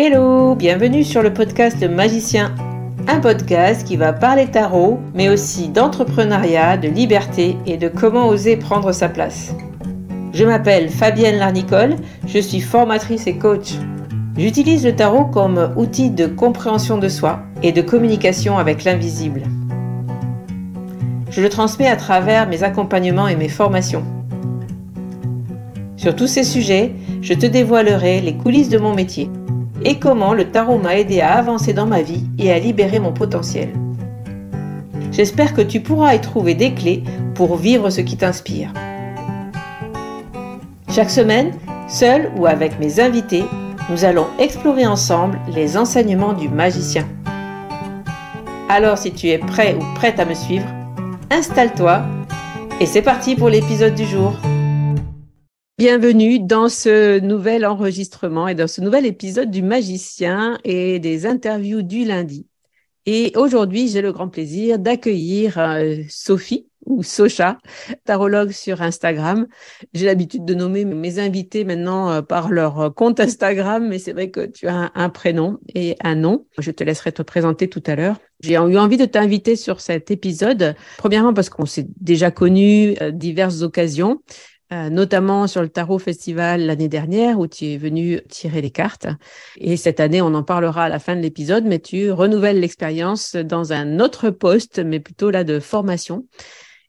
Hello, bienvenue sur le podcast Magicien, un podcast qui va parler tarot, mais aussi d'entrepreneuriat, de liberté et de comment oser prendre sa place. Je m'appelle Fabienne Larnicole, je suis formatrice et coach. J'utilise le tarot comme outil de compréhension de soi et de communication avec l'invisible. Je le transmets à travers mes accompagnements et mes formations. Sur tous ces sujets, je te dévoilerai les coulisses de mon métier et comment le tarot m'a aidé à avancer dans ma vie et à libérer mon potentiel. J'espère que tu pourras y trouver des clés pour vivre ce qui t'inspire. Chaque semaine, seul ou avec mes invités, nous allons explorer ensemble les enseignements du magicien. Alors si tu es prêt ou prête à me suivre, installe-toi et c'est parti pour l'épisode du jour. Bienvenue dans ce nouvel enregistrement et dans ce nouvel épisode du magicien et des interviews du lundi. Et aujourd'hui, j'ai le grand plaisir d'accueillir Sophie ou Socha, tarologue sur Instagram. J'ai l'habitude de nommer mes invités maintenant par leur compte Instagram, mais c'est vrai que tu as un prénom et un nom. Je te laisserai te présenter tout à l'heure. J'ai eu envie de t'inviter sur cet épisode, premièrement parce qu'on s'est déjà connus à diverses occasions, notamment sur le Tarot Festival l'année dernière où tu es venu tirer les cartes. Et cette année, on en parlera à la fin de l'épisode, mais tu renouvelles l'expérience dans un autre poste, mais plutôt là de formation.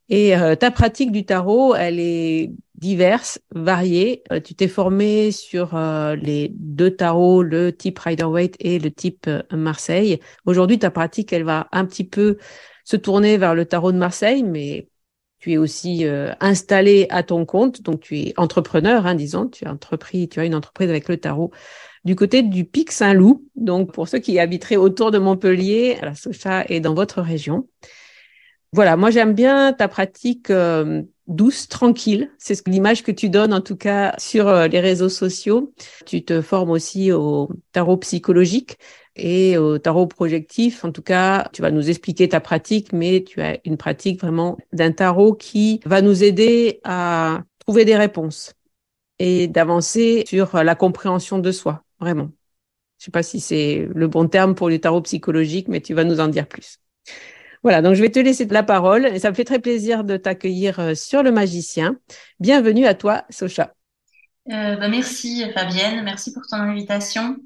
Et ta pratique du tarot, elle est diverse, variée. Tu t'es formé sur les deux tarots, le type Rider-Waite et le type Marseille. Aujourd'hui, ta pratique, elle va un petit peu se tourner vers le tarot de Marseille, mais tu es aussi installé à ton compte, donc tu es entrepreneur, disons. Tu as une entreprise avec le tarot du côté du Pic Saint-Loup. Donc, pour ceux qui habiteraient autour de Montpellier, la Socha est dans votre région. Voilà, moi j'aime bien ta pratique douce, tranquille. C'est l'image que tu donnes en tout cas sur les réseaux sociaux. Tu te formes aussi au tarot psychologique et au tarot projectif. En tout cas, tu vas nous expliquer ta pratique, mais tu as une pratique vraiment d'un tarot qui va nous aider à trouver des réponses et d'avancer sur la compréhension de soi, vraiment. Je ne sais pas si c'est le bon terme pour le tarot psychologique, mais tu vas nous en dire plus. Voilà, donc je vais te laisser la parole et ça me fait très plaisir de t'accueillir sur le magicien. Bienvenue à toi, Socha. Merci Fabienne, merci pour ton invitation.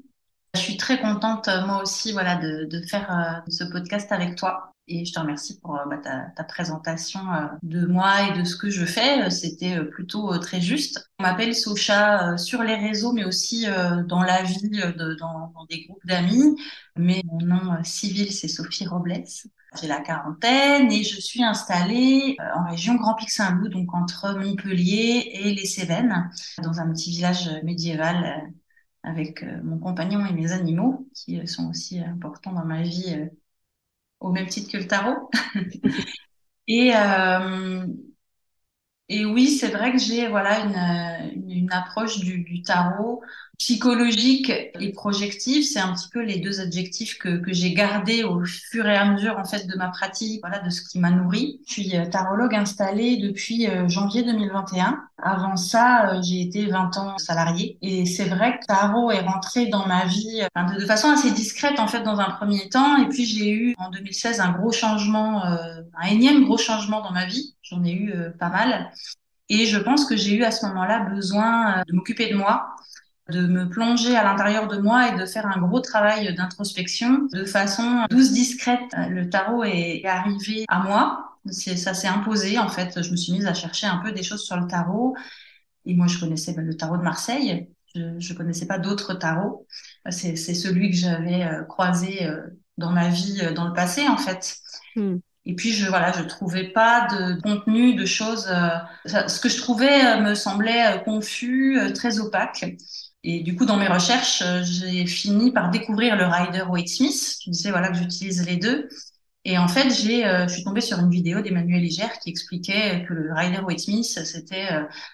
Je suis très contente moi aussi de faire ce podcast avec toi et je te remercie pour ta présentation de moi et de ce que je fais. C'était plutôt très juste. On m'appelle Socha sur les réseaux mais aussi dans la vie, dans des groupes d'amis. Mais mon nom civil c'est Sophie Robles. J'ai la quarantaine et je suis installée en région Grand Pic Saint-Loup, donc entre Montpellier et les Cévennes, dans un petit village médiéval avec mon compagnon et mes animaux, qui sont aussi importants dans ma vie au même titre que le tarot. Et, euh, et oui, c'est vrai que j'ai une approche du tarot psychologique et projective. C'est un petit peu les deux adjectifs que j'ai gardés au fur et à mesure en fait de ma pratique, voilà, de ce qui m'a nourri. Je suis tarologue installée depuis janvier 2021. Avant ça, j'ai été 20 ans salariée et c'est vrai que tarot est rentré dans ma vie de façon assez discrète en fait dans un premier temps. Et puis j'ai eu en 2016 un gros changement, un énième gros changement dans ma vie. J'en ai eu pas mal. Et je pense que j'ai eu à ce moment-là besoin de m'occuper de moi, de me plonger à l'intérieur de moi et de faire un gros travail d'introspection de façon douce, discrète. Le tarot est arrivé à moi. Ça s'est imposé, en fait. Je me suis mise à chercher un peu des choses sur le tarot. Et moi, je connaissais le tarot de Marseille. Je connaissais pas d'autres tarots. C'est celui que j'avais croisé dans ma vie dans le passé, en fait. Et puis je trouvais pas de contenu, de choses. Ce que je trouvais me semblait confus, très opaque. Et du coup, dans mes recherches, j'ai fini par découvrir le Rider-Waite-Smith. Je disais voilà que j'utilise les deux. Et en fait, je suis tombée sur une vidéo d'Emmanuel Iger qui expliquait que le Rider-Waite-Smith c'était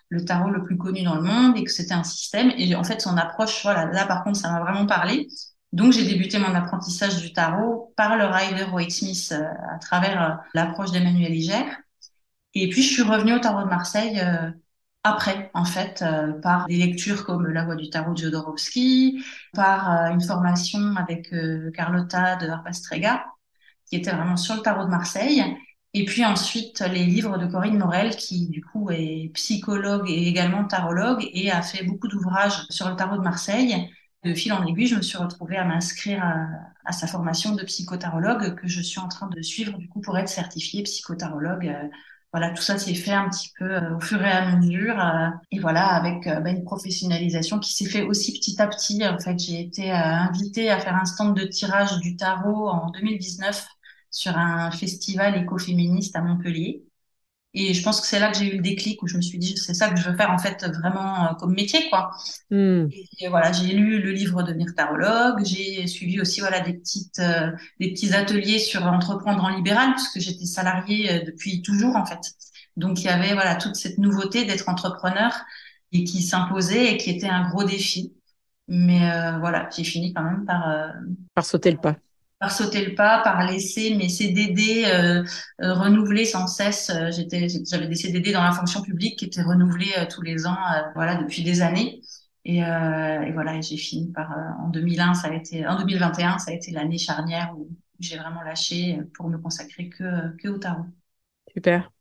le tarot le plus connu dans le monde et que c'était un système. Et en fait, son approche, voilà, là par contre, ça m'a vraiment parlé. Donc, j'ai débuté mon apprentissage du tarot par le Rider-Waite-Smith à travers l'approche d'Emmanuel Iger. Et puis, je suis revenue au tarot de Marseille après, en fait, par des lectures comme La Voix du tarot de Jodorowsky, par une formation avec Carlotta de Harpastrega, qui était vraiment sur le tarot de Marseille. Et puis ensuite, les livres de Corinne Morel, qui du coup est psychologue et également tarologue et a fait beaucoup d'ouvrages sur le tarot de Marseille. De fil en aiguille, je me suis retrouvée à m'inscrire à sa formation de psychotarologue que je suis en train de suivre du coup pour être certifiée psychotarologue. Voilà, tout ça s'est fait un petit peu au fur et à mesure. Et voilà, avec une professionnalisation qui s'est fait aussi petit à petit. En fait, j'ai été invitée à faire un stand de tirage du tarot en 2019 sur un festival écoféministe à Montpellier. Et je pense que c'est là que j'ai eu le déclic où je me suis dit, c'est ça que je veux faire en fait vraiment comme métier, quoi. Hmm. Et voilà, j'ai lu le livre de Devenir tarologue, j'ai suivi aussi voilà des petits ateliers sur entreprendre en libéral puisque j'étais salariée depuis toujours en fait. Donc il y avait voilà toute cette nouveauté d'être entrepreneur et qui s'imposait et qui était un gros défi. Mais voilà, j'ai fini quand même Par sauter le pas. par sauter le pas, par laisser mes CDD renouvelés sans cesse. J'avais des CDD dans la fonction publique qui étaient renouvelés tous les ans, voilà, depuis des années. Et voilà, et j'ai fini par en 2001, en 2021, ça a été l'année charnière où j'ai vraiment lâché pour me consacrer que au tarot. Super.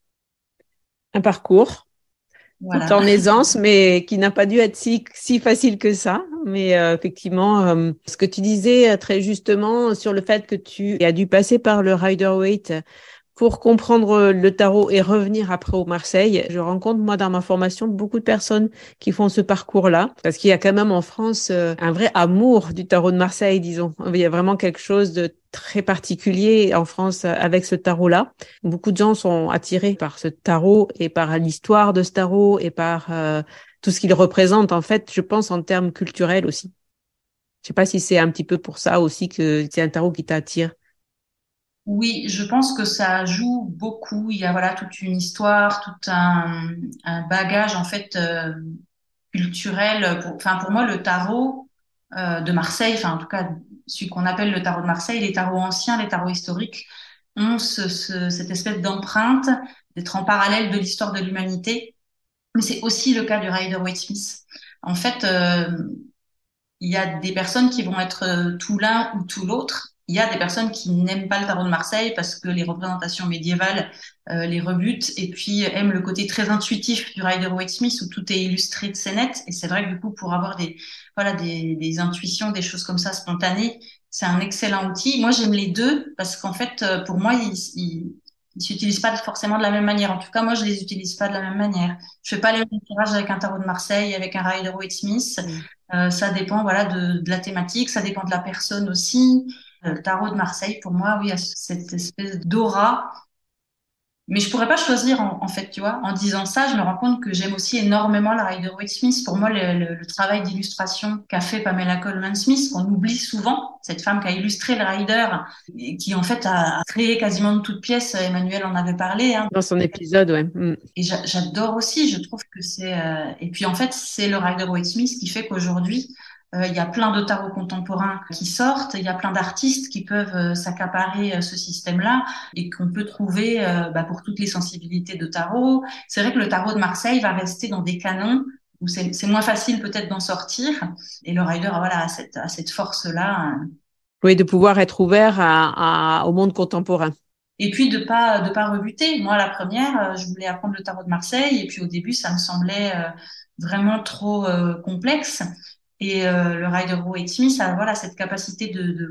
Un parcours tout Voilà. en aisance, mais qui n'a pas dû être si facile que ça. Mais effectivement, ce que tu disais très justement sur le fait que tu as dû passer par le Rider-Waite pour comprendre le tarot et revenir après au Marseille, je rencontre moi dans ma formation beaucoup de personnes qui font ce parcours-là, parce qu'il y a quand même en France un vrai amour du tarot de Marseille, disons. Il y a vraiment quelque chose de très particulier en France avec ce tarot-là. Beaucoup de gens sont attirés par ce tarot et par l'histoire de ce tarot et par tout ce qu'il représente, en fait, je pense, en termes culturels aussi. Je sais pas si c'est un petit peu pour ça aussi que c'est un tarot qui t'attire. Oui, je pense que ça joue beaucoup. Il y a voilà toute une histoire, un bagage en fait culturel. Enfin, pour moi, le tarot de Marseille, enfin en tout cas celui qu'on appelle le tarot de Marseille, les tarots anciens, les tarots historiques, ont cette espèce d'empreinte d'être en parallèle de l'histoire de l'humanité. Mais c'est aussi le cas du Rider-Waite-Smith. En fait, il y a des personnes qui vont être tout l'un ou tout l'autre. Il y a des personnes qui n'aiment pas le tarot de Marseille parce que les représentations médiévales les rebutent et puis aiment le côté très intuitif du Rider-Waite-Smith où tout est illustré de scénettes. Et c'est vrai que du coup, pour avoir des intuitions, des choses comme ça spontanées, c'est un excellent outil. Moi, j'aime les deux parce qu'en fait, pour moi, ils s'utilisent pas forcément de la même manière. En tout cas, moi, je les utilise pas de la même manière. Je fais pas les mêmes tirages avec un tarot de Marseille, avec un Rider-Waite-Smith. Mm. Ça dépend voilà de la thématique, ça dépend de la personne aussi. Le tarot de Marseille, pour moi, oui, a cette espèce d'aura. Mais je pourrais pas choisir en fait, tu vois. En disant ça, je me rends compte que j'aime aussi énormément la Rider-Waite-Smith. Pour moi, le travail d'illustration qu'a fait Pamela Coleman-Smith, qu'on oublie souvent, cette femme qui a illustré le Rider, et qui en fait a créé quasiment de toutes pièces. Emmanuel en avait parlé, hein. Dans son épisode, ouais. Mm. Et j'adore aussi, je trouve que c'est... Et puis en fait, c'est le Rider-Waite-Smith qui fait qu'aujourd'hui, il y a plein de tarots contemporains qui sortent, il y a plein d'artistes qui peuvent s'accaparer ce système-là et qu'on peut trouver pour toutes les sensibilités de tarot. C'est vrai que le tarot de Marseille va rester dans des canons où c'est moins facile peut-être d'en sortir. Et le Rider, voilà, a cette force-là. Oui, de pouvoir être ouvert au monde contemporain. Et puis de pas rebuter. Moi, la première, je voulais apprendre le tarot de Marseille, et puis au début, ça me semblait vraiment trop complexe. Et le Rider-Waite-Smith a voilà cette capacité de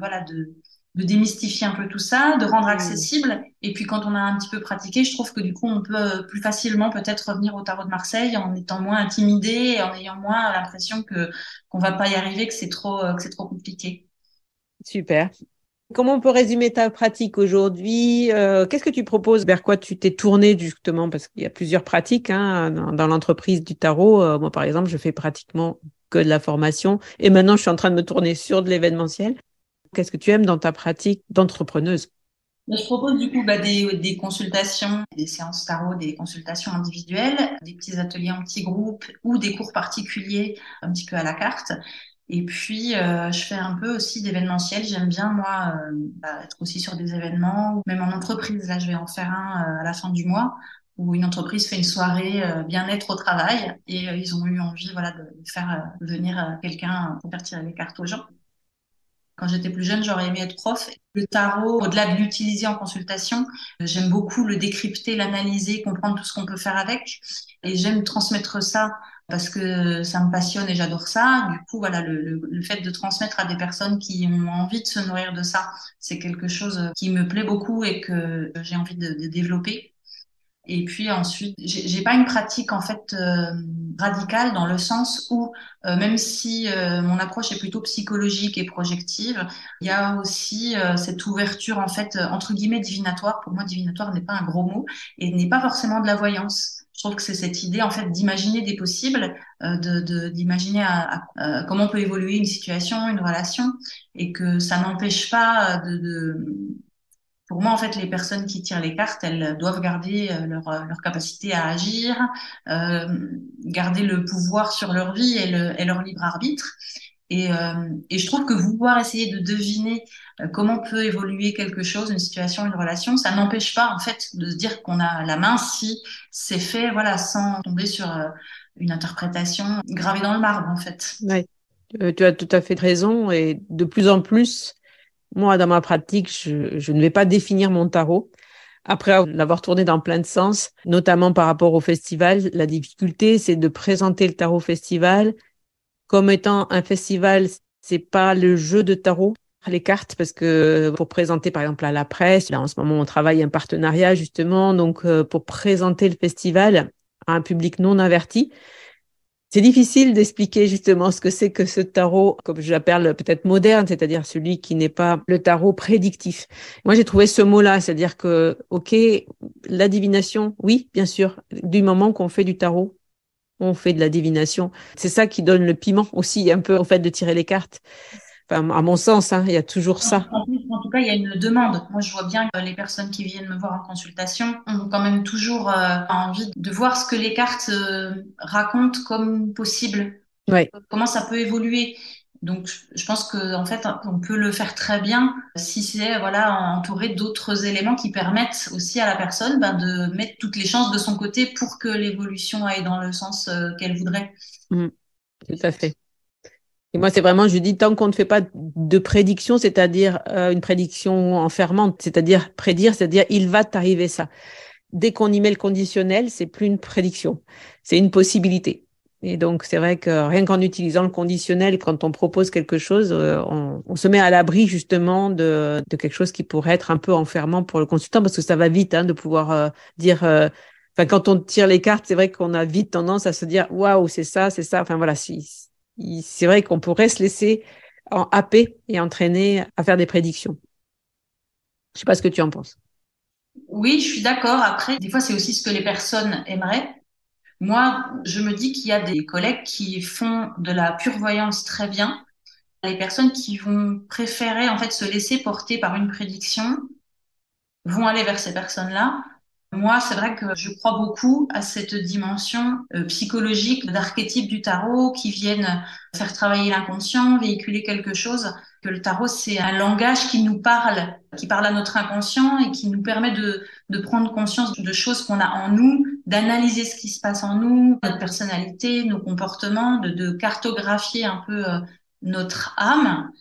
démystifier un peu tout ça, de rendre Mm. accessible. Et puis quand on a un petit peu pratiqué, je trouve que du coup, on peut plus facilement peut-être revenir au tarot de Marseille en étant moins intimidé et en ayant moins l'impression que qu'on va pas y arriver, que c'est trop compliqué. Super. Comment on peut résumer ta pratique aujourd'hui? Qu'est-ce que tu proposes? Vers quoi tu t'es tourné justement? Parce qu'il y a plusieurs pratiques hein, dans l'entreprise du tarot. Moi, par exemple, je fais pratiquement que de la formation et maintenant, je suis en train de me tourner sur de l'événementiel. Qu'est-ce que tu aimes dans ta pratique d'entrepreneuse? Mais je propose du coup des consultations, des séances tarot, des consultations individuelles, des petits ateliers en petits groupes ou des cours particuliers un petit peu à la carte. Et puis, je fais un peu aussi d'événementiel. J'aime bien, moi, être aussi sur des événements, ou même en entreprise. Là, je vais en faire un à la fin du mois où une entreprise fait une soirée bien-être au travail et ils ont eu envie voilà, de faire venir quelqu'un pour faire tirer les cartes aux gens. Quand j'étais plus jeune, j'aurais aimé être prof. Le tarot, au-delà de l'utiliser en consultation, j'aime beaucoup le décrypter, l'analyser, comprendre tout ce qu'on peut faire avec. Et j'aime transmettre ça parce que ça me passionne et j'adore ça. Du coup, voilà, le fait de transmettre à des personnes qui ont envie de se nourrir de ça, c'est quelque chose qui me plaît beaucoup et que j'ai envie de développer. Et puis ensuite, j'ai pas une pratique en fait radicale dans le sens où même si mon approche est plutôt psychologique et projective, il y a aussi cette ouverture en fait entre guillemets divinatoire. Pour moi, divinatoire n'est pas un gros mot et n'est pas forcément de la voyance. Je trouve que c'est cette idée en fait d'imaginer des possibles, d'imaginer comment peut évoluer une situation, une relation, et que ça n'empêche pas pour moi, en fait, les personnes qui tirent les cartes, elles doivent garder leur capacité à agir, euh, garder le pouvoir sur leur vie et leur libre arbitre. Et je trouve que vouloir essayer de deviner comment peut évoluer quelque chose, une situation, une relation, ça n'empêche pas, en fait, de se dire qu'on a la main si c'est fait, voilà, sans tomber sur une interprétation gravée dans le marbre, en fait. Ouais. Tu as tout à fait raison et de plus en plus, moi, dans ma pratique, je ne vais pas définir mon tarot. Après l'avoir tourné dans plein de sens, notamment par rapport au festival, la difficulté, c'est de présenter le tarot festival comme étant un festival. C'est pas le jeu de tarot, les cartes, parce que pour présenter, par exemple, à la presse, là, en ce moment, on travaille un partenariat, justement, donc pour présenter le festival à un public non averti, c'est difficile d'expliquer justement ce que c'est que ce tarot, comme je l'appelle peut-être moderne, c'est-à-dire celui qui n'est pas le tarot prédictif. Moi, j'ai trouvé ce mot-là, c'est-à-dire que, OK, la divination, oui, bien sûr, du moment qu'on fait du tarot, on fait de la divination. C'est ça qui donne le piment aussi, un peu au fait de tirer les cartes. Enfin, à mon sens, hein, il y a toujours ça. En tout cas, il y a une demande. Moi, je vois bien que les personnes qui viennent me voir en consultation ont quand même toujours envie de voir ce que les cartes racontent comme possible. Ouais. Comment ça peut évoluer. Donc, je pense que en fait, on peut le faire très bien si c'est voilà entouré d'autres éléments qui permettent aussi à la personne de mettre toutes les chances de son côté pour que l'évolution aille dans le sens qu'elle voudrait. Mmh, tout à fait. Et moi, c'est vraiment, je dis, tant qu'on ne fait pas de prédiction, c'est-à-dire une prédiction enfermante, c'est-à-dire prédire, c'est-à-dire il va t'arriver ça. Dès qu'on y met le conditionnel, c'est plus une prédiction, c'est une possibilité. Et donc, c'est vrai que rien qu'en utilisant le conditionnel, quand on propose quelque chose, on se met à l'abri justement de quelque chose qui pourrait être un peu enfermant pour le consultant, parce que ça va vite hein, de pouvoir dire... Enfin, quand on tire les cartes, c'est vrai qu'on a vite tendance à se dire waouh, c'est ça, c'est ça. Enfin voilà, c'est vrai qu'on pourrait se laisser happer et entraîner à faire des prédictions. Je sais pas ce que tu en penses. Oui, je suis d'accord. Après, des fois, c'est aussi ce que les personnes aimeraient. Moi, je me dis qu'il y a des collègues qui font de la pure voyance très bien. Les personnes qui vont préférer en fait se laisser porter par une prédiction vont aller vers ces personnes-là. Moi, c'est vrai que je crois beaucoup à cette dimension psychologique d'archétypes du tarot qui viennent faire travailler l'inconscient, véhiculer quelque chose. Que le tarot, c'est un langage qui nous parle, qui parle à notre inconscient et qui nous permet de prendre conscience de choses qu'on a en nous, d'analyser ce qui se passe en nous, notre personnalité, nos comportements, de cartographier un peu notre âme.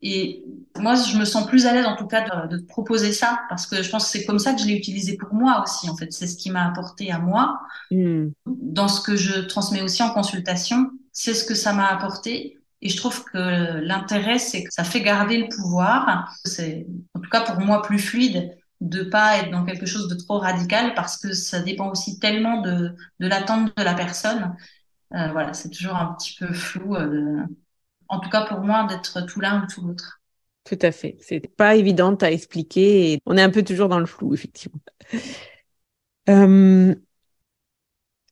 Et moi, je me sens plus à l'aise en tout cas de te proposer ça parce que je pense que c'est comme ça que je l'ai utilisé pour moi aussi. En fait, c'est ce qui m'a apporté à moi. Mm. Dans ce que je transmets aussi en consultation, c'est ce que ça m'a apporté. Et je trouve que l'intérêt, c'est que ça fait garder le pouvoir. C'est, en tout cas pour moi, plus fluide de pas être dans quelque chose de trop radical parce que ça dépend aussi tellement de l'attente de la personne. Voilà, c'est toujours un petit peu flou. En tout cas pour moi, d'être tout l'un ou tout l'autre. Tout à fait. C'est pas évident à expliquer et on est un peu toujours dans le flou, effectivement. Euh,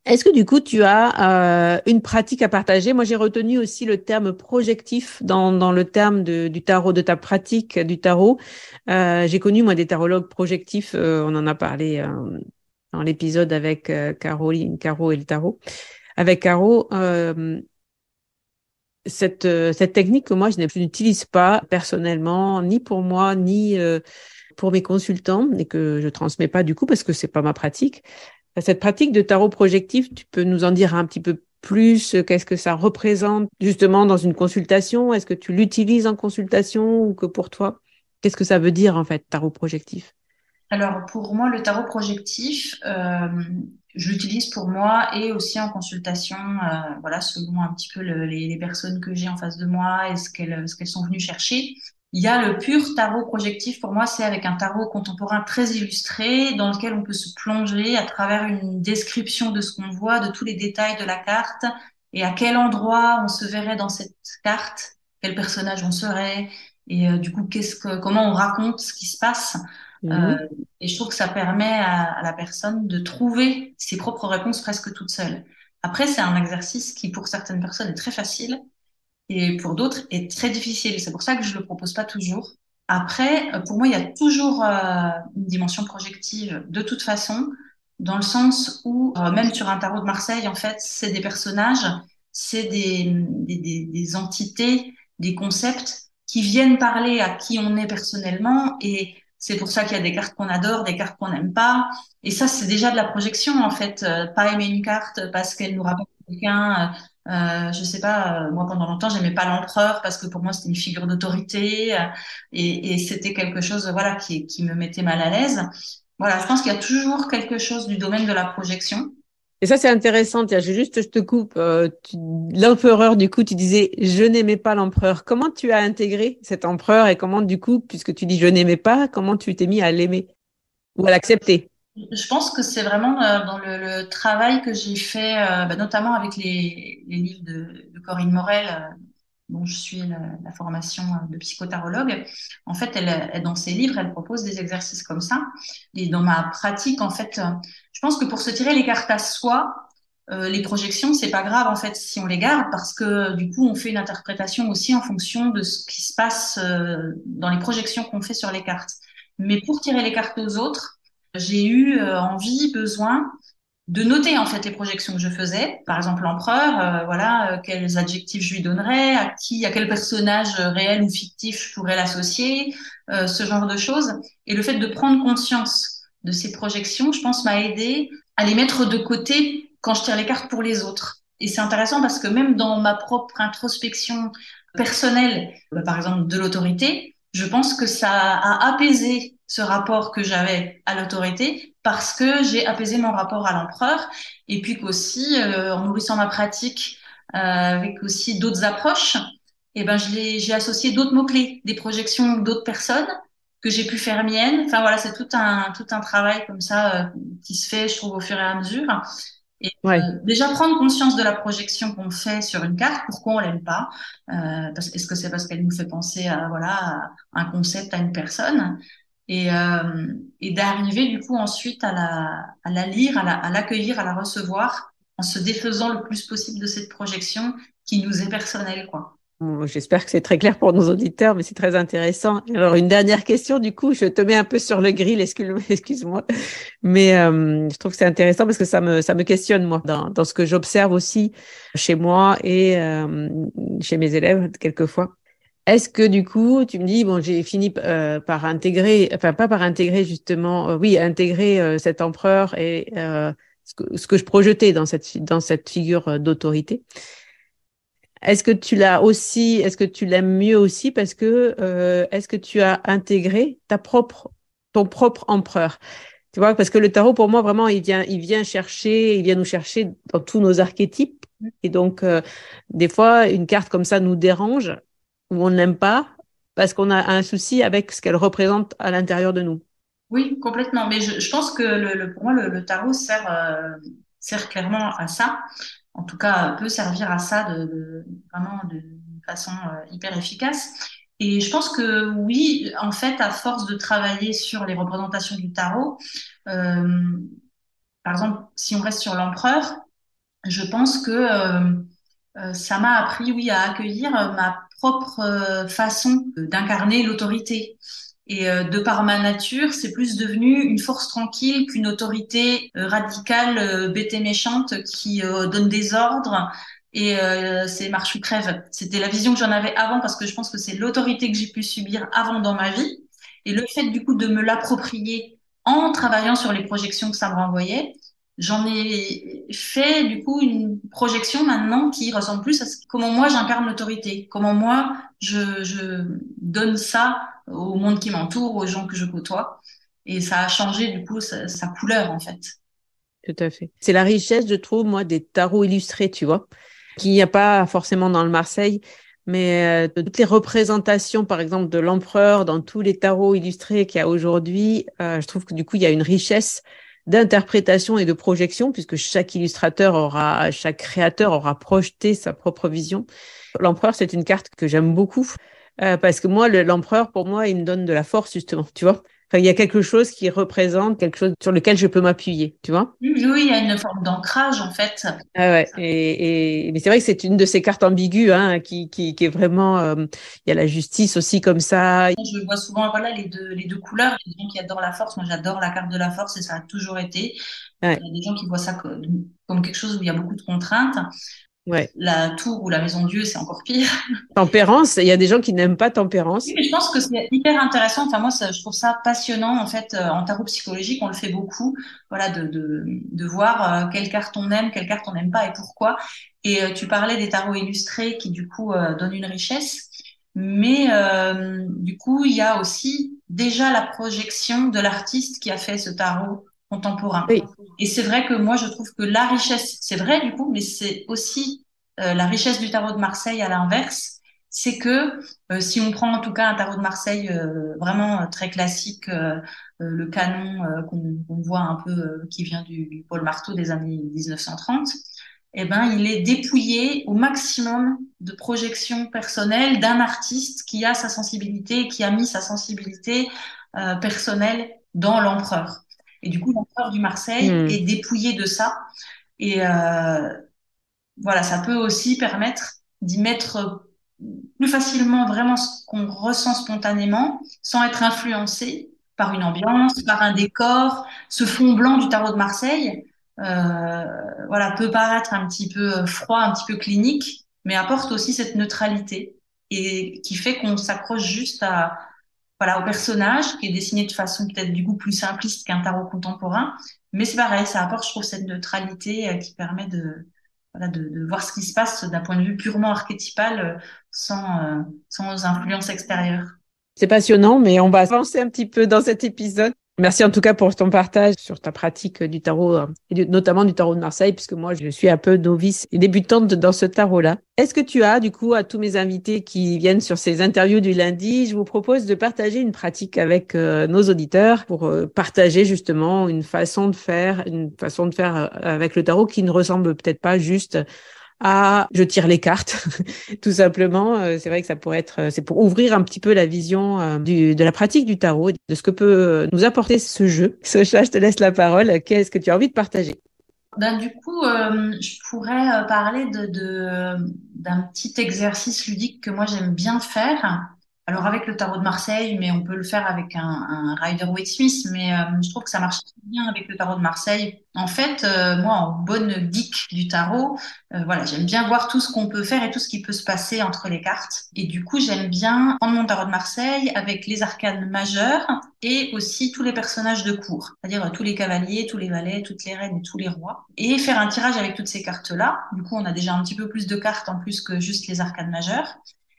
Est-ce que du coup, tu as une pratique à partager? Moi, j'ai retenu aussi le terme projectif dans le terme du tarot, de ta pratique du tarot. J'ai connu, moi, des tarologues projectifs. On en a parlé dans l'épisode avec Caroline, Caro et le tarot. Avec Caro, cette technique que moi, je n'utilise pas personnellement, ni pour moi, ni pour mes consultants, et que je transmets pas du coup parce que c'est pas ma pratique. Cette pratique de tarot projectif, tu peux nous en dire un petit peu plus? Qu'est-ce que ça représente justement dans une consultation? Est-ce que tu l'utilises en consultation ou que pour toi? Qu'est-ce que ça veut dire en fait, tarot projectif? Alors pour moi, le tarot projectif, je l'utilise pour moi et aussi en consultation, voilà, selon un petit peu les personnes que j'ai en face de moi et ce qu'elles sont venues chercher. Il y a le pur tarot projectif, pour moi, c'est avec un tarot contemporain très illustré dans lequel on peut se plonger à travers une description de ce qu'on voit, de tous les détails de la carte et à quel endroit on se verrait dans cette carte, quel personnage on serait et du coup, comment on raconte ce qui se passe. Euh, Mhm. et je trouve que ça permet à la personne de trouver ses propres réponses presque toute seule. Après, c'est un exercice qui, pour certaines personnes, est très facile et pour d'autres, est très difficile. C'est pour ça que je le propose pas toujours. Après, pour moi, il y a toujours une dimension projective de toute façon, dans le sens où, même sur un tarot de Marseille, en fait, c'est des personnages, c'est des entités, des concepts qui viennent parler à qui on est personnellement et c'est pour ça qu'il y a des cartes qu'on adore, des cartes qu'on n'aime pas. Et ça, c'est déjà de la projection, en fait. Pas aimer une carte parce qu'elle nous rappelle quelqu'un. Je sais pas, moi pendant longtemps, j'aimais pas l'empereur parce que pour moi, c'était une figure d'autorité. Et c'était quelque chose, voilà, qui me mettait mal à l'aise. Voilà, je pense qu'il y a toujours quelque chose du domaine de la projection. Et ça, c'est intéressant. Tiens, je te coupe. L'empereur, du coup, tu disais, je n'aimais pas l'empereur. Comment tu as intégré cet empereur et comment, du coup, puisque tu dis je n'aimais pas, comment tu t'es mis à l'aimer ou à l'accepter? Je pense que c'est vraiment dans le travail que j'ai fait, notamment avec les livres de Corinne Morel, dont je suis la formation de psychotarologue. En fait, dans ses livres, elle propose des exercices comme ça. Et dans ma pratique, en fait, je pense que pour se tirer les cartes à soi, les projections, c'est pas grave en fait si on les garde parce que du coup, on fait une interprétation aussi en fonction de ce qui se passe dans les projections qu'on fait sur les cartes. Mais pour tirer les cartes aux autres, j'ai eu envie, besoin de noter en fait les projections que je faisais. Par exemple, l'empereur, voilà, quels adjectifs je lui donnerais, à quel personnage réel ou fictif je pourrais l'associer, ce genre de choses. Et le fait de prendre conscience de ces projections, je pense, m'a aidé à les mettre de côté quand je tire les cartes pour les autres. Et c'est intéressant parce que même dans ma propre introspection personnelle, par exemple de l'autorité, je pense que ça a apaisé ce rapport que j'avais à l'autorité parce que j'ai apaisé mon rapport à l'empereur et puis qu'aussi en nourrissant ma pratique avec aussi d'autres approches, et ben j'ai associé d'autres mots-clés, des projections d'autres personnes que j'ai pu faire miennes. Enfin voilà, c'est tout un travail comme ça qui se fait, je trouve, au fur et à mesure. Et Ouais. déjà prendre conscience de la projection qu'on fait sur une carte, pourquoi on l'aime pas, est-ce que c'est parce qu'elle nous fait penser à voilà à un concept, à une personne, et d'arriver du coup ensuite à la lire, à l'accueillir, à la recevoir, en se défaisant le plus possible de cette projection qui nous est personnelle, quoi. Bon, j'espère que c'est très clair pour nos auditeurs, mais c'est très intéressant. Alors, une dernière question, du coup, je te mets un peu sur le grill, excuse-moi. Mais je trouve que c'est intéressant parce que ça me questionne, moi, dans ce que j'observe aussi chez moi et chez mes élèves, quelquefois. Est-ce que, du coup, tu me dis, bon, j'ai fini par intégrer, enfin, pas par intégrer, justement, oui, intégrer cet empereur et ce que je projetais dans cette figure d'autorité. Est-ce que tu l'aimes mieux aussi parce que est-ce que tu as intégré ton propre empereur? Tu vois, parce que le tarot, pour moi, vraiment, il vient nous chercher dans tous nos archétypes. Et donc, des fois, une carte comme ça nous dérange ou on ne l'aime pas parce qu'on a un souci avec ce qu'elle représente à l'intérieur de nous. Oui, complètement. Mais je pense que pour moi, le tarot sert clairement à ça. En tout cas, peut servir à ça vraiment de façon hyper efficace. Et je pense que oui, en fait, à force de travailler sur les représentations du tarot, euh, par exemple, si on reste sur l'empereur, je pense que ça m'a appris, oui, à accueillir ma propre façon d'incarner l'autorité. Et de par ma nature, c'est plus devenu une force tranquille qu'une autorité radicale, bête et méchante qui donne des ordres et c'est marche ou crève. C'était la vision que j'en avais avant parce que je pense que c'est l'autorité que j'ai pu subir avant dans ma vie. Et le fait du coup de me l'approprier en travaillant sur les projections que ça me renvoyait, j'en ai fait du coup une projection maintenant qui ressemble plus à comment moi j'incarne l'autorité, comment moi je donne ça au monde qui m'entoure, aux gens que je côtoie. Et ça a changé du coup sa couleur en fait. Tout à fait. C'est la richesse, je trouve, moi, des tarots illustrés, tu vois, qu'il n'y a pas forcément dans le Marseille, mais de toutes les représentations, par exemple, de l'empereur dans tous les tarots illustrés qu'il y a aujourd'hui, je trouve que du coup, il y a une richesse d'interprétation et de projection, puisque chaque créateur aura projeté sa propre vision. L'empereur, c'est une carte que j'aime beaucoup, parce que moi, l'empereur, pour moi, il me donne de la force, justement, tu vois. Enfin, il y a quelque chose qui représente quelque chose sur lequel je peux m'appuyer, tu vois? Oui, oui, il y a une forme d'ancrage en fait. Ah ouais. Mais c'est vrai que c'est une de ces cartes ambiguës, hein, qui est vraiment. Il y a la justice aussi comme ça. Je vois souvent voilà les deux couleurs. Il y a des gens qui adorent la force. Moi, j'adore la carte de la force et ça a toujours été. Ouais, Il y a des gens qui voient ça comme quelque chose où il y a beaucoup de contraintes. ouais. La tour ou la maison de Dieu, c'est encore pire. Tempérance. Il y a des gens qui n'aiment pas Oui, tempérance. mais je pense que c'est hyper intéressant. Enfin, moi, je trouve ça passionnant. En fait, en tarot psychologique, on le fait beaucoup. Voilà, de voir quelle carte on aime, quelle carte on n'aime pas et pourquoi. Et tu parlais des tarots illustrés qui, du coup, donnent une richesse. Mais du coup, il y a aussi déjà la projection de l'artiste qui a fait ce tarot contemporain. Oui, Et c'est vrai que moi, je trouve que la richesse, c'est vrai du coup, mais c'est aussi la richesse du tarot de Marseille à l'inverse, c'est que si on prend en tout cas un tarot de Marseille vraiment très classique, le canon qu'on voit un peu qui vient du Paul Marteau des années 1930, eh ben, il est dépouillé au maximum de projections personnelles d'un artiste qui a sa sensibilité, qui a mis sa sensibilité personnelle dans l'empereur. Et du coup, l'empereur du Marseille est hmm, dépouillé de ça. Et voilà, ça peut aussi permettre d'y mettre plus facilement vraiment ce qu'on ressent spontanément, sans être influencé par une ambiance, par un décor. Ce fond blanc du tarot de Marseille, voilà, peut paraître un petit peu froid, un petit peu clinique, mais apporte aussi cette neutralité et qui fait qu'on s'accroche juste à, voilà, au personnage qui est dessiné de façon peut-être du coup plus simpliste qu'un tarot contemporain. Mais c'est pareil, ça apporte, je trouve, cette neutralité qui permet de, voilà, de voir ce qui se passe d'un point de vue purement archétypal, sans influence extérieure. c'est passionnant, mais on va avancer un petit peu dans cet épisode. Merci en tout cas pour ton partage sur ta pratique du tarot, notamment du tarot de Marseille, puisque moi, je suis un peu novice et débutante dans ce tarot-là. Est-ce que tu as, du coup, à tous mes invités qui viennent sur ces interviews du lundi, je vous propose de partager une pratique avec nos auditeurs pour partager justement une façon de faire avec le tarot qui ne ressemble peut-être pas juste à je tire les cartes, tout simplement. C'est vrai que ça pourrait être, c'est pour ouvrir un petit peu la vision de la pratique du tarot, de ce que peut nous apporter ce jeu. Sacha, je te laisse la parole. Qu'est-ce que tu as envie de partager? Ben, du coup, je pourrais parler d'un petit exercice ludique que moi j'aime bien faire. Alors avec le tarot de Marseille, mais on peut le faire avec un Rider-Waite-Smith, mais je trouve que ça marche très bien avec le tarot de Marseille. En fait, moi, en bonne geek du tarot, voilà, j'aime bien voir tout ce qu'on peut faire et tout ce qui peut se passer entre les cartes. Et du coup, j'aime bien prendre mon tarot de Marseille avec les arcanes majeures et aussi tous les personnages de cour, c'est-à-dire tous les cavaliers, tous les valets, toutes les reines et tous les rois, et faire un tirage avec toutes ces cartes-là. Du coup, on a déjà un petit peu plus de cartes en plus que juste les arcanes majeures.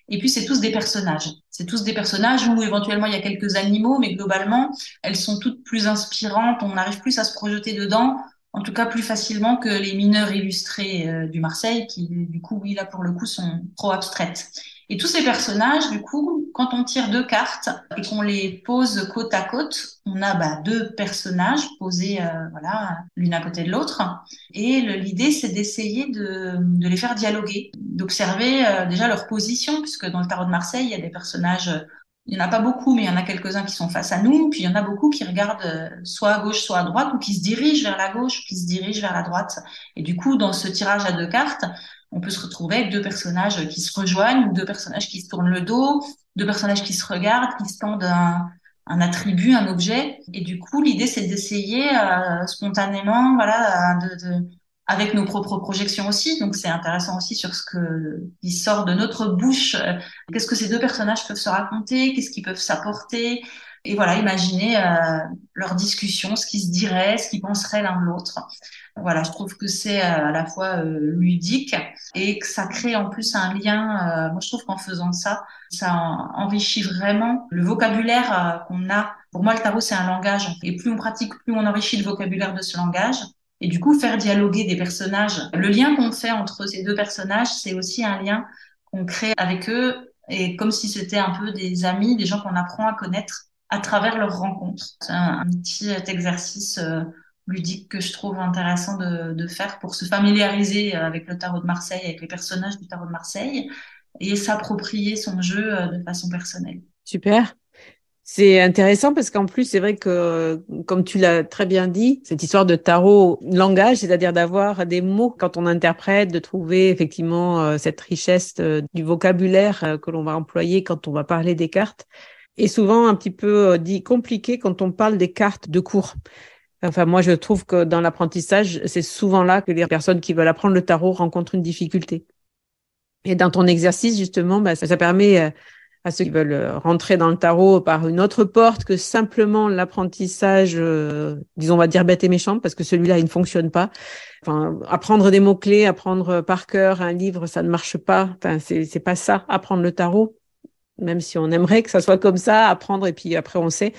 Et puis, c'est tous des personnages. C'est tous des personnages où éventuellement il y a quelques animaux, mais globalement, elles sont toutes plus inspirantes. On arrive plus à se projeter dedans, en tout cas plus facilement que les mineurs illustrés du Marseille, qui, du coup, oui, là, pour le coup, sont trop abstraites. Et tous ces personnages, du coup, quand on tire deux cartes et qu'on les pose côte à côte, on a deux personnages posés, voilà, l'une à côté de l'autre. Et l'idée, c'est d'essayer de les faire dialoguer, d'observer déjà leur position, puisque dans le tarot de Marseille, il y a des personnages, il n'y en a pas beaucoup, mais il y en a quelques-uns qui sont face à nous, puis il y en a beaucoup qui regardent soit à gauche, soit à droite, ou qui se dirigent vers la gauche, ou qui se dirigent vers la droite. Et du coup, dans ce tirage à deux cartes, on peut se retrouver avec deux personnages qui se rejoignent, ou deux personnages qui se tournent le dos, deux personnages qui se regardent, qui se tendent un attribut, un objet. Et du coup, l'idée, c'est d'essayer spontanément, voilà, avec nos propres projections aussi. Donc, c'est intéressant aussi sur ce qui sort de notre bouche. Qu'est-ce que ces deux personnages peuvent se raconter? Qu'est-ce qu'ils peuvent s'apporter? Et voilà, imaginer leur discussion, ce qu'ils se diraient, ce qu'ils penseraient l'un de l'autre. Voilà, je trouve que c'est à la fois ludique et que ça crée en plus un lien. Moi, je trouve qu'en faisant ça, ça enrichit vraiment le vocabulaire qu'on a. Pour moi, le tarot, c'est un langage. Et plus on pratique, plus on enrichit le vocabulaire de ce langage. Et du coup, faire dialoguer des personnages. Le lien qu'on fait entre ces deux personnages, c'est aussi un lien qu'on crée avec eux, et comme si c'était un peu des amis, des gens qu'on apprend à connaître à travers leurs rencontres. C'est un petit exercice ludique que je trouve intéressant de faire pour se familiariser avec le tarot de Marseille, avec les personnages du tarot de Marseille, et s'approprier son jeu de façon personnelle. Super. C'est intéressant parce qu'en plus, c'est vrai que, comme tu l'as très bien dit, cette histoire de tarot langage, c'est-à-dire d'avoir des mots quand on interprète, de trouver effectivement cette richesse du vocabulaire que l'on va employer quand on va parler des cartes, est souvent un petit peu dit compliqué quand on parle des cartes de cours. Enfin, moi, je trouve que dans l'apprentissage, c'est souvent là que les personnes qui veulent apprendre le tarot rencontrent une difficulté. Et dans ton exercice, justement, ça permet à ceux qui veulent rentrer dans le tarot par une autre porte que simplement l'apprentissage, disons, on va dire bête et méchant, parce que celui-là, il ne fonctionne pas. Enfin, apprendre des mots-clés, apprendre par cœur un livre, ça ne marche pas. Enfin, c'est pas ça, apprendre le tarot, même si on aimerait que ça soit comme ça, apprendre et puis après on sait.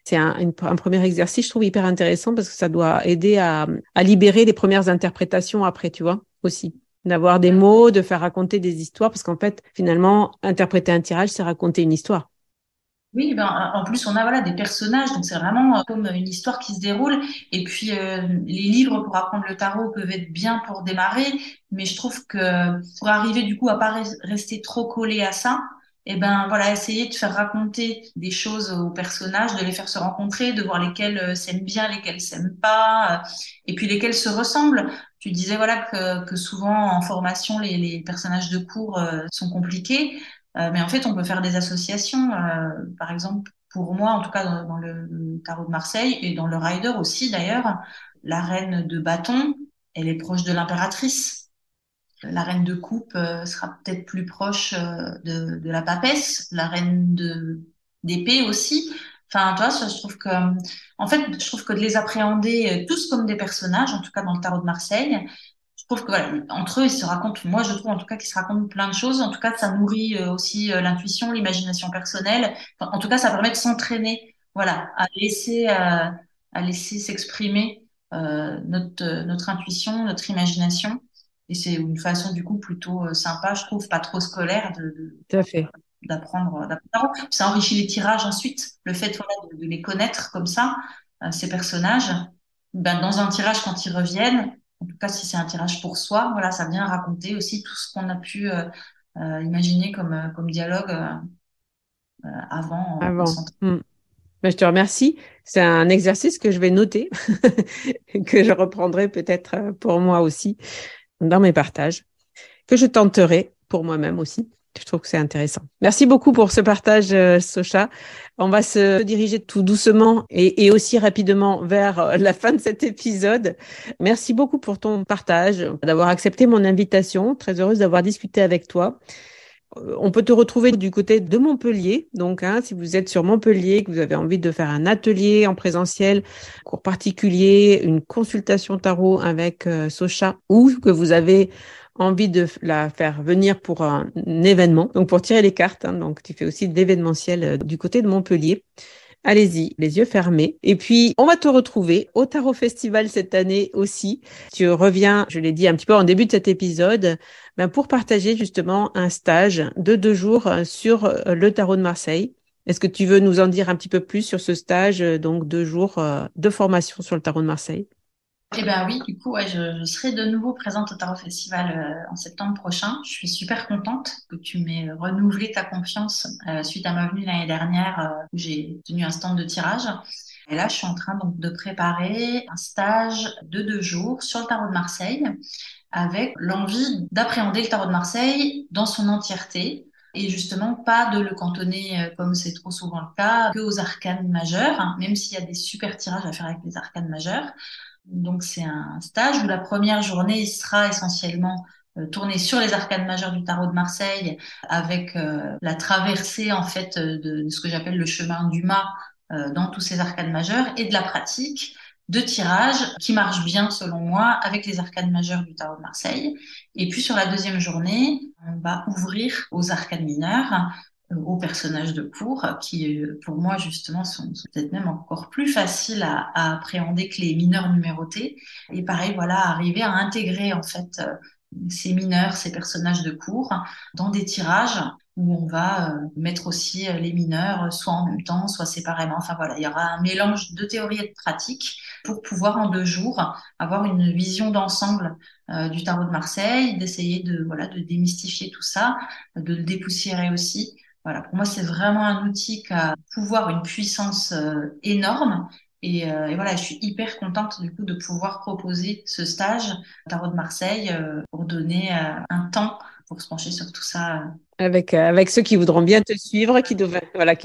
C'est un premier exercice, je trouve hyper intéressant parce que ça doit aider à libérer les premières interprétations après, tu vois, aussi. D'avoir des mots, de faire raconter des histoires, parce qu'en fait, finalement, interpréter un tirage, c'est raconter une histoire. Oui, ben, en plus, on a voilà, des personnages, donc c'est vraiment comme une histoire qui se déroule. Et puis, les livres pour apprendre le tarot peuvent être bien pour démarrer, mais je trouve que pour arriver du coup à pas rester trop collé à ça, et ben voilà, essayer de faire raconter des choses aux personnages, de les faire se rencontrer, de voir lesquels s'aiment bien, lesquels s'aiment pas, et puis lesquels se ressemblent. Tu disais voilà que souvent en formation, les personnages de cours sont compliqués. Mais en fait, on peut faire des associations. Par exemple, pour moi, en tout cas dans le tarot de Marseille et dans le Rider aussi d'ailleurs, la reine de bâton, elle est proche de l'impératrice. La reine de coupe sera peut-être plus proche de la papesse. La reine de d'épée aussi. Enfin, toi, je trouve que, en fait, je trouve que de les appréhender tous comme des personnages, en tout cas dans le tarot de Marseille, je trouve que voilà, entre eux, ils se racontent, moi je trouve en tout cas qu'ils se racontent plein de choses. En tout cas, ça nourrit aussi l'intuition, l'imagination personnelle. Enfin, en tout cas, ça permet de s'entraîner, voilà, à laisser s'exprimer notre intuition, notre imagination. Et c'est une façon du coup plutôt sympa, je trouve, pas trop scolaire Tout à fait. d'apprendre. Ça enrichit les tirages ensuite, le fait voilà, de les connaître comme ça, ces personnages. Ben, dans un tirage, quand ils reviennent, en tout cas si c'est un tirage pour soi, voilà, ça vient raconter aussi tout ce qu'on a pu imaginer comme dialogue avant en Avant. s'entraînant. Ben, je te remercie. C'est un exercice que je vais noter, que je reprendrai peut-être pour moi aussi dans mes partages, que je tenterai pour moi-même aussi. Je trouve que c'est intéressant. Merci beaucoup pour ce partage, Socha. On va se diriger tout doucement et aussi rapidement vers la fin de cet épisode. Merci beaucoup pour ton partage, d'avoir accepté mon invitation. Très heureuse d'avoir discuté avec toi. On peut te retrouver du côté de Montpellier. Donc, si vous êtes sur Montpellier, que vous avez envie de faire un atelier en présentiel, un cours particulier, une consultation tarot avec Socha, ou que vous avez envie de la faire venir pour un événement, donc pour tirer les cartes. Donc, tu fais aussi de l'événementiel du côté de Montpellier. Allez-y, les yeux fermés. Et puis, on va te retrouver au Tarot Festival cette année aussi. Tu reviens, je l'ai dit un petit peu en début de cet épisode, pour partager justement un stage de 2 jours sur le Tarot de Marseille. Est-ce que tu veux nous en dire un petit peu plus sur ce stage, donc 2 jours de formation sur le Tarot de Marseille? Eh ben oui, du coup, ouais, je serai de nouveau présente au Tarot Festival en septembre prochain. Je suis super contente que tu m'aies renouvelé ta confiance suite à ma venue l'année dernière où j'ai tenu un stand de tirage. Et là, je suis en train donc de préparer un stage de 2 jours sur le Tarot de Marseille avec l'envie d'appréhender le Tarot de Marseille dans son entièreté et justement pas de le cantonner comme c'est trop souvent le cas que aux arcanes majeures, hein, même s'il y a des super tirages à faire avec les arcanes majeures. Donc, c'est un stage où la première journée sera essentiellement tournée sur les arcanes majeures du tarot de Marseille avec la traversée en fait de ce que j'appelle le chemin du mât dans tous ces arcades majeures et de la pratique de tirage qui marche bien selon moi avec les arcades majeures du tarot de Marseille. Et puis sur la deuxième journée, on va ouvrir aux arcades mineures, aux personnages de cour qui, pour moi, justement, sont peut-être même encore plus faciles à appréhender que les mineurs numérotés. Et pareil, voilà, arriver à intégrer en fait ces mineurs, ces personnages de cour dans des tirages où on va mettre aussi les mineurs soit en même temps, soit séparément. Enfin voilà, il y aura un mélange de théorie et de pratique pour pouvoir en 2 jours avoir une vision d'ensemble du tarot de Marseille, d'essayer de démystifier tout ça, de le dépoussiérer aussi. Voilà, pour moi, c'est vraiment un outil qui a pouvoir, une puissance énorme. Et voilà, je suis hyper contente du coup de pouvoir proposer ce stage Tarot de Marseille pour donner un temps pour se pencher sur tout ça. Avec ceux qui voudront bien te suivre, qui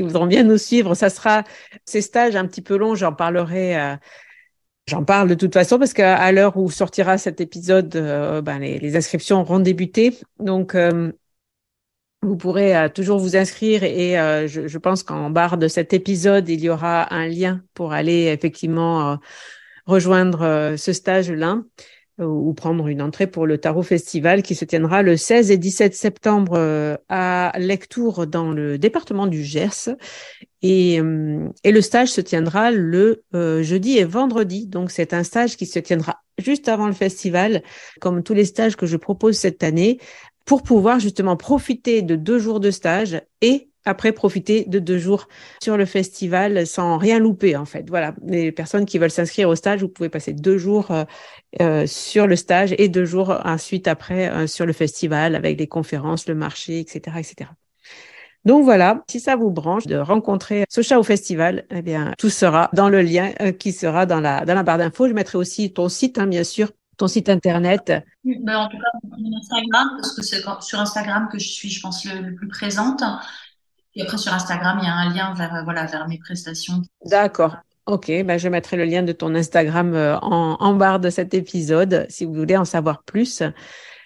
voudront bien nous suivre. Ça sera ces stages un petit peu longs, j'en parlerai. J'en parle de toute façon parce qu'à l'heure où sortira cet épisode, les inscriptions auront débuté. Donc, vous pourrez toujours vous inscrire et je pense qu'en barre de cet épisode, il y aura un lien pour aller effectivement rejoindre ce stage-là ou prendre une entrée pour le Tarot Festival qui se tiendra le 16 et 17 septembre à Lectoure dans le département du Gers. Et le stage se tiendra le jeudi et vendredi. Donc, c'est un stage qui se tiendra juste avant le festival, comme tous les stages que je propose cette année, pour pouvoir justement profiter de 2 jours de stage et après profiter de 2 jours sur le festival sans rien louper en fait. Voilà, les personnes qui veulent s'inscrire au stage, vous pouvez passer 2 jours sur le stage et 2 jours ensuite après sur le festival avec les conférences, le marché, etc., etc. Donc voilà, si ça vous branche de rencontrer Socha au festival, eh bien tout sera dans le lien qui sera dans la barre d'infos. Je mettrai aussi ton site, bien sûr, ton site internet. Ben, en tout cas, mon Instagram, parce que c'est sur Instagram que je suis, je pense, le plus présente. Et après, sur Instagram, il y a un lien vers mes prestations. D'accord. Ok, je mettrai le lien de ton Instagram en barre de cet épisode si vous voulez en savoir plus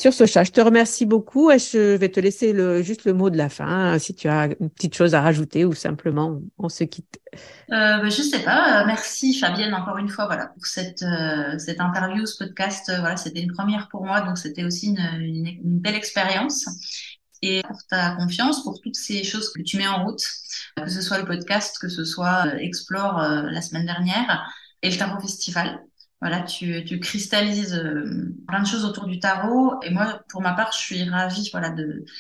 sur Socha. Je te remercie beaucoup et je vais te laisser juste le mot de la fin si tu as une petite chose à rajouter ou simplement on se quitte. Je sais pas. Merci Fabienne encore une fois pour cette interview, ce podcast. C'était une première pour moi, donc c'était aussi une belle expérience. Et pour ta confiance, pour toutes ces choses que tu mets en route, que ce soit le podcast, que ce soit Explore la semaine dernière et le Tarot Festival. Voilà, tu cristallises plein de choses autour du tarot. Et moi, pour ma part, je suis ravie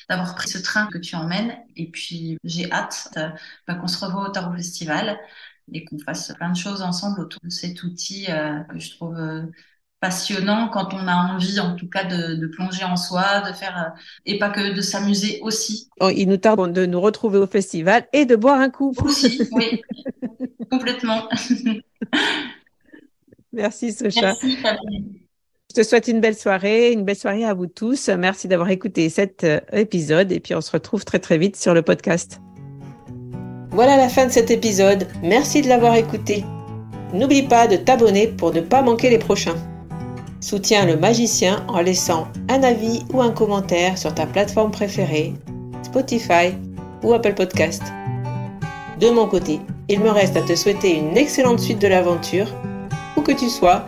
d'avoir pris ce train que tu emmènes. Et puis, j'ai hâte qu'on se revoie au Tarot Festival et qu'on fasse plein de choses ensemble autour de cet outil que je trouve passionnant quand on a envie, en tout cas, de plonger en soi, de faire et pas que de s'amuser aussi. Oh, il nous tarde de nous retrouver au festival et de boire un coup. Aussi, oui, complètement. Merci Socha. Merci Fabienne. Je te souhaite une belle soirée à vous tous. Merci d'avoir écouté cet épisode et puis on se retrouve très très vite sur le podcast. Voilà la fin de cet épisode. Merci de l'avoir écouté. N'oublie pas de t'abonner pour ne pas manquer les prochains. Soutiens le magicien en laissant un avis ou un commentaire sur ta plateforme préférée, Spotify ou Apple Podcast. De mon côté, il me reste à te souhaiter une excellente suite de l'aventure. Où que tu sois,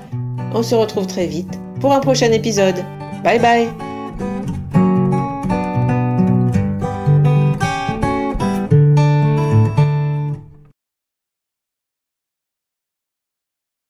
on se retrouve très vite pour un prochain épisode. Bye bye!